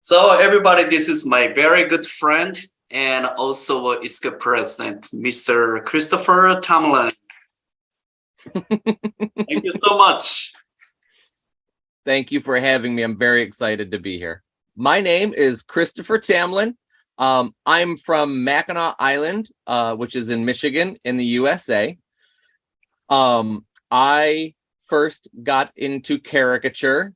So everybody, this is my very good friend and also ISCA president, Mr. Christopher Tamlyn. Thank you so much. Thank you for having me. I'm very excited to be here. My name is Christopher Tamlyn. I'm from Mackinac Island, which is in Michigan in the USA. I first got into caricature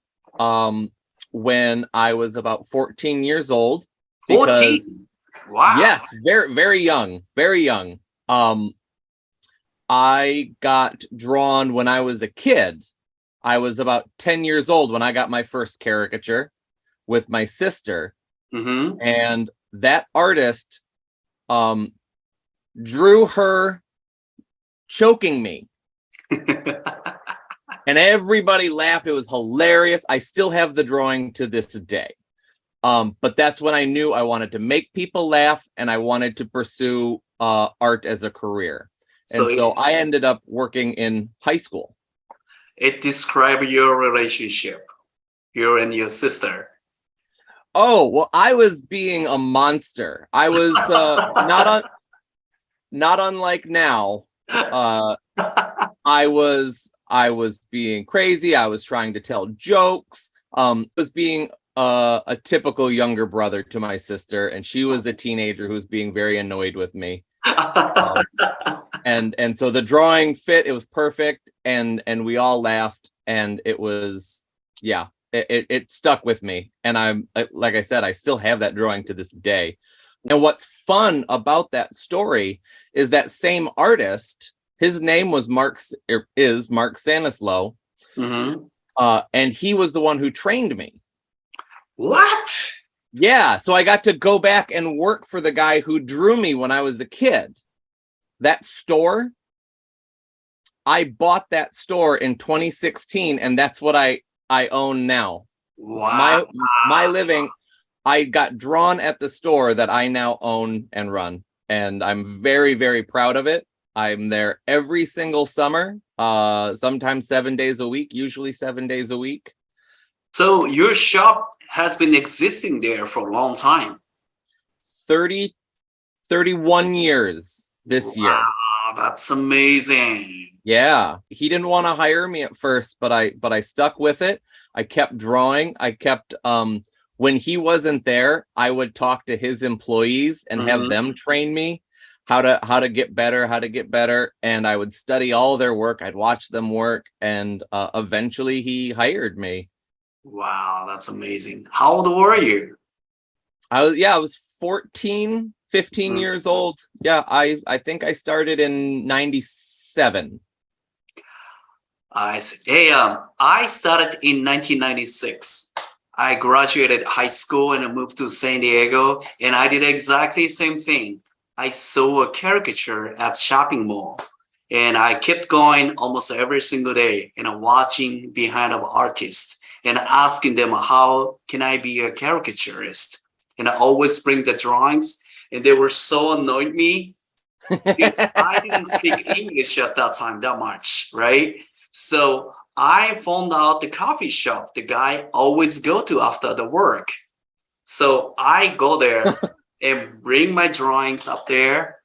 when I was about 14 years old. 14? Wow. Yes, very, very young, very young. I got drawn when I was a kid. I was about 10 years old when I got my first caricature with my sister. Mm-hmm. And that artist drew her choking me. And everybody laughed. It was hilarious. I still have the drawing to this day. But that's when I knew I wanted to make people laugh and I wanted to pursue art as a career. And so I ended up working in high school. It describes your relationship, you and your sister. Oh, well, I was being a monster. I was not unlike now. I was being crazy. I was trying to tell jokes. I was being a typical younger brother to my sister, and she was a teenager who was being very annoyed with me. And so the drawing fit. It was perfect, and we all laughed, and it was, yeah, it stuck with me. And I'm, like I said, I still have that drawing to this day. And what's fun about that story is that same artist, his name was Mark Sanislow. Mm-hmm. And he was the one who trained me. What? Yeah, so I got to go back and work for the guy who drew me when I was a kid. That store, I bought that store in 2016, and that's what I own now. Wow. My living, I got drawn at the store that I now own and run, and I'm very, very proud of it. I'm there every single summer, sometimes 7 days a week, usually 7 days a week. So your shop has been existing there for a long time. 31 years this year. Wow, that's amazing. Yeah, he didn't want to hire me at first, but I stuck with it. I kept drawing. I kept when he wasn't there, I would talk to his employees and have them train me how to get better, and I would study all their work. I'd watch them work, and eventually he hired me. Wow, that's amazing. How old were you? I was 15 years old. Yeah, I think I started in 97. I see. Hey, I started in 1996. I graduated high school and I moved to San Diego, and I did exactly the same thing. I saw a caricature at shopping mall, and I kept going almost every single day and watching behind of artists and asking them, how can I be a caricaturist? And I always bring the drawings, and they were so annoyed me because I didn't speak English at that time that much, right? So I found out the coffee shop the guy always go to after the work. So I go there and bring my drawings up there,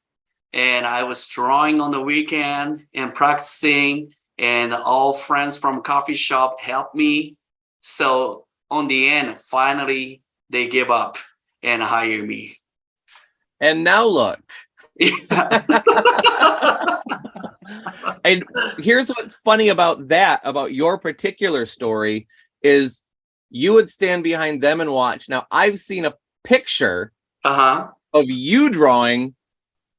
and I was drawing on the weekend and practicing, and all friends from coffee shop helped me. So on the end, finally, they give up and hire me. And now look. And here's what's funny about your particular story, is you would stand behind them and watch. Now, I've seen a picture of you drawing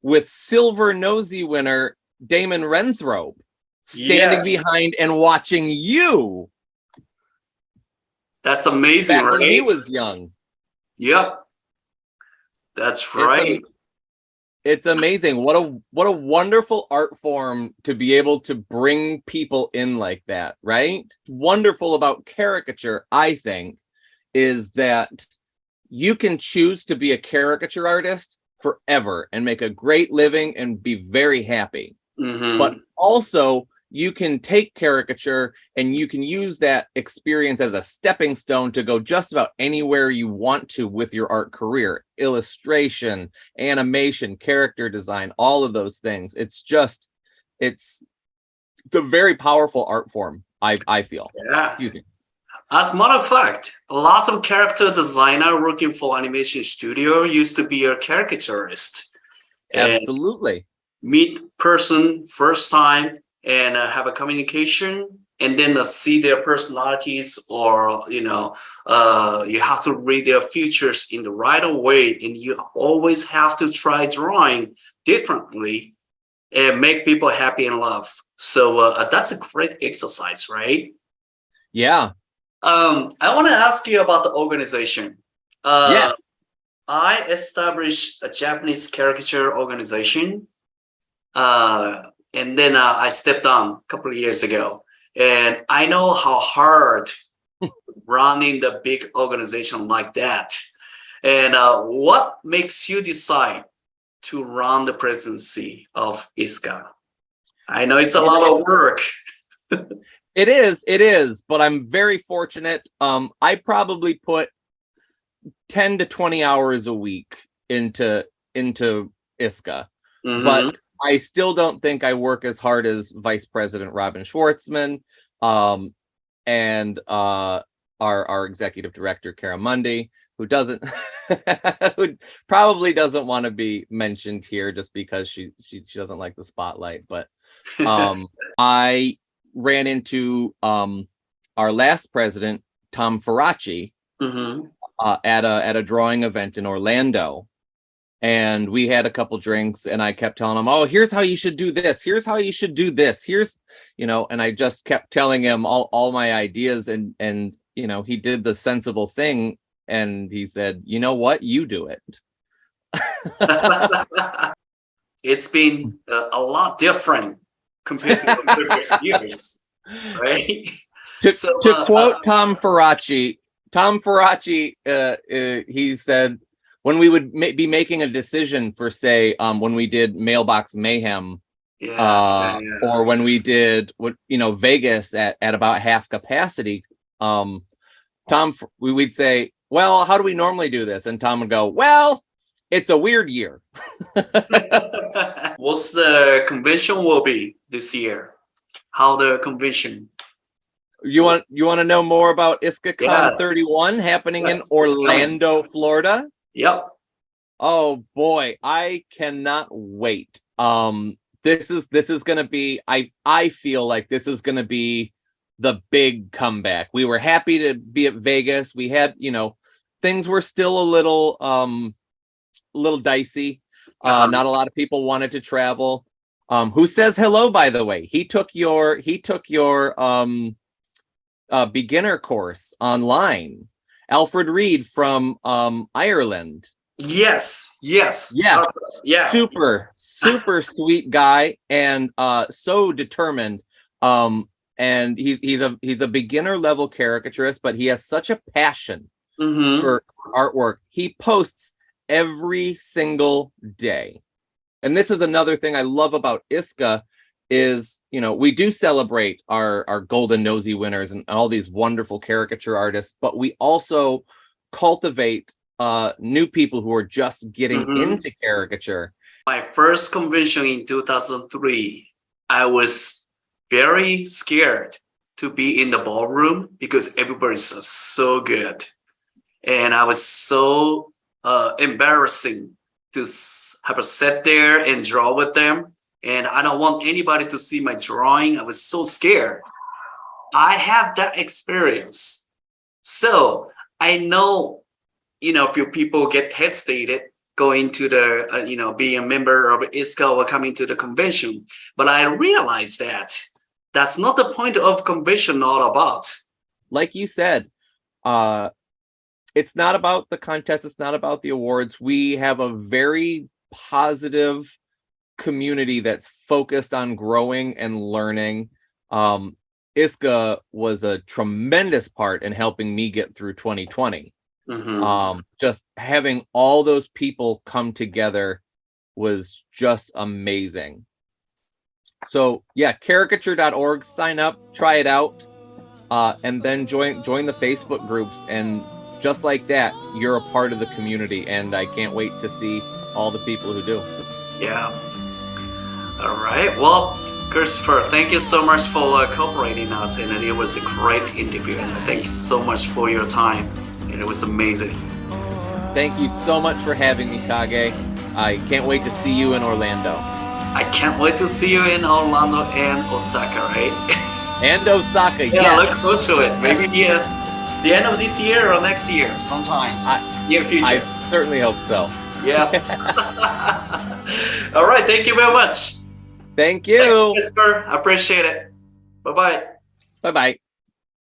with Silver Nosy winner Damon Renthrope standing behind and watching you. That's amazing, back right? When he was young. Yep. That's right. It's amazing. What a wonderful art form to be able to bring people in like that, right? Wonderful about caricature, I think, is that you can choose to be a caricature artist forever and make a great living and be very happy. Mm-hmm. But also you can take caricature and you can use that experience as a stepping stone to go just about anywhere you want to with your art career. Illustration, animation, character design, all of those things. It's the very powerful art form, I feel. Yeah. Excuse me. As a matter of fact, lots of character designer working for animation studio used to be a caricaturist. Absolutely. Meet person first time and have a communication, and then see their personalities, or you have to read their futures in the right way, and you always have to try drawing differently and make people happy and love. So that's a great exercise, right? Yeah. I want to ask you about the organization. Yes. I established a Japanese caricature organization, and then I stepped down a couple of years ago. And I know how hard running the big organization like that. And what makes you decide to run the presidency of ISCA? I know it's a lot of work. It is, but I'm very fortunate. I probably put 10 to 20 hours a week into ISCA, but I still don't think I work as hard as Vice President Robin Schwartzman, and our executive director Kara Mundy, who who probably doesn't want to be mentioned here just because she doesn't like the spotlight. But I ran into our last president, Tom Faraci, at a drawing event in Orlando. And we had a couple drinks, and I kept telling him, "Oh, here's how you should do this. Here's how you should do this. Here's, and I just kept telling him all my ideas, and he did the sensible thing, and he said, "You know what? You do it." It's been a lot different compared to the previous years, right? To quote Tom Faraci, he said, when we would be making a decision for, say, when we did Mailbox Mayhem, or when we did Vegas at about half capacity, we'd say, "Well, how do we normally do this?" And Tom would go, "Well, it's a weird year." What's the convention will be this year? How the convention? You want to know more about ISCACon 31 happening in Orlando, Florida? Yep. Oh boy, I cannot wait. This is gonna be, I feel like this is gonna be the big comeback. We were happy to be at Vegas. We had, things were still a little dicey. Not a lot of people wanted to travel. Who says hello, by the way? He took your beginner course online. Alfred Reed from Ireland. Yes. Yeah. Super sweet guy, and so determined. And he's a beginner level caricaturist, but he has such a passion for artwork. He posts every single day. And this is another thing I love about ISCA is, we do celebrate our Golden Nosy winners and all these wonderful caricature artists, but we also cultivate new people who are just getting into caricature. My first convention in 2003, I was very scared to be in the ballroom because everybody's so good. And I was so embarrassing to have to sit there and draw with them. And I don't want anybody to see my drawing. I was so scared. I had that experience. So I know, few people get hesitated going to the, being a member of ISCA or coming to the convention. But I realized that that's not the point of convention all about. Like you said, it's not about the contest. It's not about the awards. We have a very positive community that's focused on growing and learning. ISCA was a tremendous part in helping me get through 2020. Just having all those people come together was just amazing. So yeah, caricature.org, sign up, try it out, and then join the Facebook groups. And just like that, you're a part of the community. And I can't wait to see all the people who do. Yeah. All right. Well, Christopher, thank you so much for cooperating us. And it was a great interview. And thank you so much for your time. And it was amazing. Thank you so much for having me, Kage. I can't wait to see you in Orlando. I can't wait to see you in Orlando and Osaka, right? And Osaka, Yeah, yes. look forward to it. Maybe the end of this year or next year, sometimes. Near future. I certainly hope so. Yeah. All right. Thank you very much. Thank you. Thanks, Christopher. I appreciate it. Bye-bye. Bye-bye.